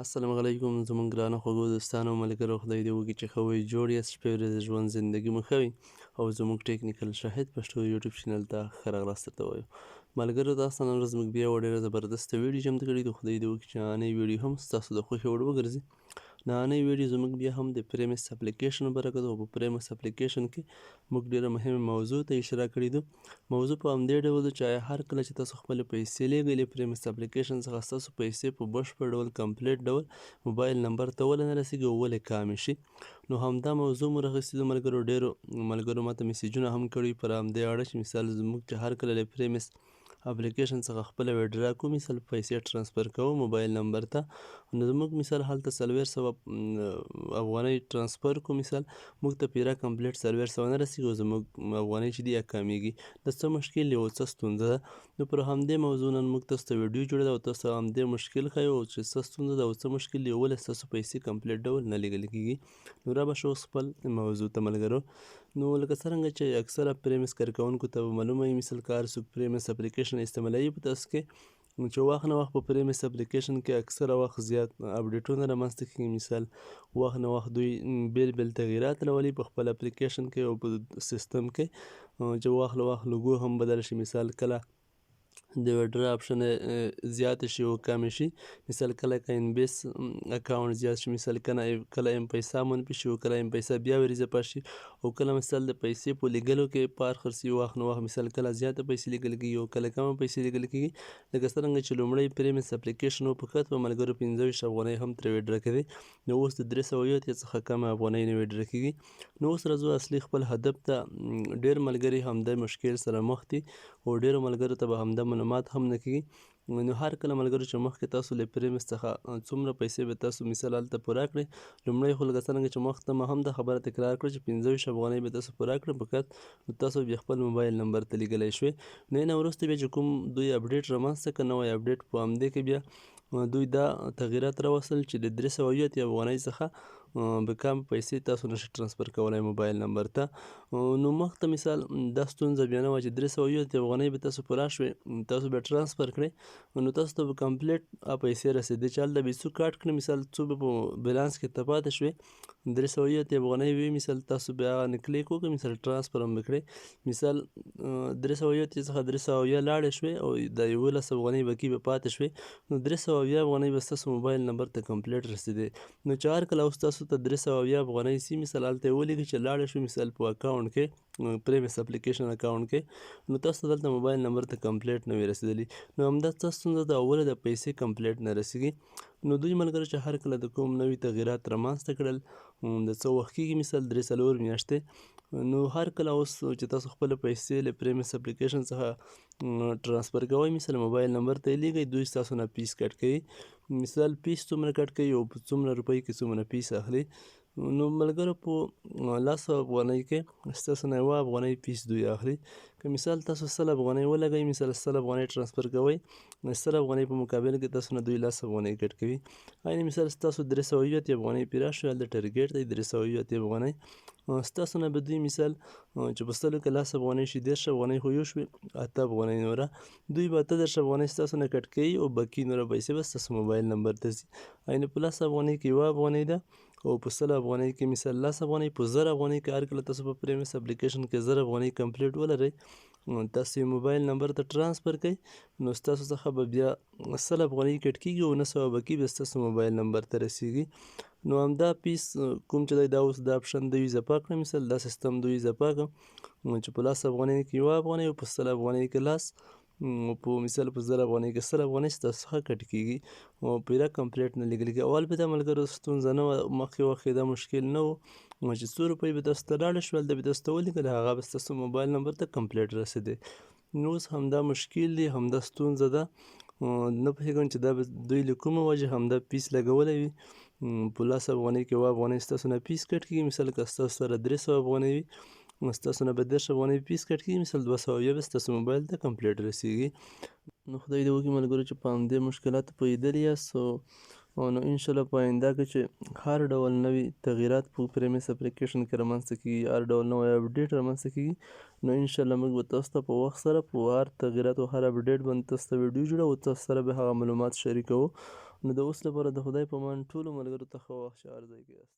السلام علیکم زموږ ګرانو خوږو دوستانو ملګرو خدای دې وکړي چې ښه وئ جوړ یاست شپې ورځې ژوند زندګي مو ښه وي او زموږ ټیکنیکل شاهد پښتو یوټیوب چینل ته ښه راغلاست درته وایو ملګرو تاسو ته نن ورځ موږ بیا یوه ډېره زبردسته ویډیو چمتو کړې ده خدای دې وکړي چې نننۍ ویډیو هم ستاسو د خوښې وړ وګرځي نننۍ ویډیو زموږ بیا هم د پریمس اپلیکیشن برکت او په پریمس اپلیکیشن کې موږ ډېره مهمه موضوع ته اشاره کړې ده موضوع په همدې ډول ده چې هر کله چې تاسو خپلې پیسې لیږئ پریمس اپلیکیشن څخه ستاسو پیسې په بشپړ ډول کمپلیټ ډول موبایل نمبر ته ولې نه رسیږي او ولې کامې شي نو همدا موضوع مو راخیستې ده ملګرو ډېرو ملګرو ماته میسیجونه هم کړي پر همدې اړه چې مثال زموږ چې هر کله له پریمس اپلیکیشن څخه خپله ویډرا کوو مثال پیسې ټرانسفر کوو موبایل نمبر ته نو زموږ مثال هلته 400 افغانۍ ټرانسفر کوو مثال موږ ته پیره کمپلیټ 400 نه رسیږي او زموږ افغانۍ چې دي یا کامیږي د څه مشکل دی او څه ستونزه ده نو پر همدې موضوع نن موږ تاسو ته ویډیو جوړه ده او تاسو ته همدې مشکل ښیو چې څه ستونزه ده او څه مشکل دی ولې ستاسو پیسې کمپلیټ ډول نه لیږل کیږي نو را به شو اوس خپل موضوع ته ملګرو نو لکه څرنګه چې اکثره پریمس کارکوونکو ته معلومه وي مثال که هر څوک پریمس اپلیکیشن استعمالوي په تاسو کې چې وخت نه وخت په پریمس اپلیکیشن کې اکثره وخت زیات اپډیټونه رامنځته کیږي مثال وخت نه وخت دوی بیل بیل تغییرات راولي په خپل اپلیکیشن کې او په سیستم کې چې وخت له وخت لوګو هم بدل شي مثال کله د ویډرا اپشن زیات شي او کم شي مثال کله که انبیس اکاونټ زیات شي مثال کله ام پیسا منفي شي او کله ام پیسا بیا ورزپه شي او کله مثال د پیسې په لیږلو کې پار خرڅي وخت نه وخت مثال کله زیاته پیسې لیږل کېږي او کله کمه پیسې لیږل کېږي لکه څرنګه چې لومړی پریمس اپلیکیشن و په ښه په ملګرو 25 افغانۍ هم ترې ویډرا کوي نو اوس د 380 څخه کمه افغانۍ نه ویډرا کېږي نو اوس راځو اصلي خپل هدف ته ډېر ملګري همدا مشکل سره مخ دي او ډېرو ملګرو ته به همدا معلومات هم نه کېږي نو هر کله ملګرو چې مخکې تاسو له پریمس څخه څومره پیسې به تاسو مثال هلته پوره کړئ لومړی خو لکه څرنګه چې مخته ما هم دا خبره تکرار کړه چې 25 افغانۍ به تاسو پوره کړئ فقط تاسو بیا خپل موبایل نمبر ته لیږلی شوې نو یې نه وروسته بیا چې کوم دوی اپډیټ رامنځته کړه نوی اپډیټ په همدې کې بیا دوی دا تغییرات راوستل چې د 380 افغانۍ څخه به کم پیسې تاسو نشئ ټرانسفر کولی موبایل نمبر ته نو مخته مثال دا ستونزه بیا نه وه چې 380 افغانۍ به تاسو پوره شوې تاسو به ټرانسفر کړئ نو تاسو ته به کمپلیټ پیسې رسېدې چې هلته به څو کاټ کړي مثال څو به په بیلانس کې ته پاتې شوې 380 افغانۍ وي مثال تاسو بیا هغه کلیک وکړئ مثال ټرانسفر هم به کړئ مثال 380 څخه 370 لاړې شوې او د 11 افغانۍ بقي به پاتې شوې نو 370 افغانۍ به ستاسو موبایل نمبر ته کمپلیټ رسېدې نو چې هر کله اوس تاسو ته 370 افغانۍ سي مثال هلته یې ولیکئ چې لاړې شوې مثال په اکاونټ کې پریمس اپلیکیشن اکاونټ کې نو تاسو ته دلته موبایل نمبر ته کمپلیټ نه وي رسېدلی نو همدا څه ستونزه ده اوله د پیسې کمپلیټ نه رسیږي نو دوی ملګرو چې هر کله د کوم نوي تغییرات رامنځته کړل د څه وخت کېږي مثال 3-4 میاشتې نو هر کله اوس چې تاسو خپله پیسې له پریمس اپلیکیشن څخه ټرانسفر کوئ مثال موبایل نمبر ته یې لیږئ دوی ستاسو نه پیس کټ کوي مثال پیس څومره کټ کوي او په څومره روپۍ کې څومره پیس اخلي نو ملګرو په 10 افغانۍ کې ستاسو نه 1 افغانۍ پیس دوی اخلي که مثال تاسو 100 افغانۍ ولګئ مثال 100 افغانۍ ټرانسفر کوئ 100 افغانۍ په مقابل کې تاسو نه دوی 10 افغانۍ کټ کوي یعنې مثال ستاسو 380 افغانۍ پیره شوې هلته ټارګېټ دی 380 افغانۍ ستاسو نه به دوی مثال چې په 100 کې 10 افغانۍ شي 10 افغانۍ خو یو شوې 8 افغانۍ نوره دوی به 18 افغانۍ ستاسو نه کټ کوي او باقي نوره پیسې به ستاسو موبایل نمبر ته ځي یعنې په 10 افغانۍ کې 1 افغانۍ ده او په 100 افغانۍ کې مثال 10 افغانۍ په 1000 افغانۍ کې هر کله تاسو په پریمس اپلیکیشن کې 1000 افغانۍ کمپلیټ ولرئ تاسو یې موبایل نمبر ته ټرانسفر کوئ نو ستاسو څخه به بیا 100 افغانۍ کټ کېږي او 900 بقي به ستاسو موبایل نمبر ته رسیږي نو همدا پیس کوم چې دی دا اوس دا اپشن دوی اضافه کړه مثال دا سیستم دوی اضافه کړه چې په 10 افغانۍ کې 1 افغانۍ او په 100 افغانۍ کې 10 په مثال په 1000 افغانۍ کې 100 افغانۍ ستاسو څخه کټ کېږي او پیره کمپلیټ نه لیږل کېږي او البته ملګرو ستونزه نه وه مخکې دا مشکل نه و چې څو روپۍ به تاسو ته لاړې شوې هلته به تاسو ته ولیکل هغه به ستاسو موبایل نمبر ته کمپلیټ رسېدی نو اوس همدا مشکل دی همدا ستونزه ده نه پوهېږم چې دا به دوی له کومه وجې همدا پیس لګولی وي په 10 افغانۍ کې 1 افغانۍ ستاسو نه پیس کټ کېږي مثال که ستاسو سره 300 افغانۍ وي ستاسو نه به 10 افغانۍ پیس کټ کېږي مثال 200 به ستاسو موبایل ته کمپلیټ رسیږي نو خدای دې وکړي ملګرو چې په همدې مشکلاتو پوهېدلي یاست نو انشاءالله په آینده کې چې هر ډول نوي تغییرات په پریمس اپلیکیشن کې رامنځته کېږي هر ډول نوی اپډیټ رامنځته کېږي نو انشاءالله موږ به تاسو ته په وخت سره په هر تغییرات او هر اپډیټ باندې تاسو ته ویډیو جوړوو تاسو سره به هغه معلومات شریکوو نو د اوس لپاره د خدای په امان ټولو ملګرو ته ښه وخت چې هر ځای کې یاست.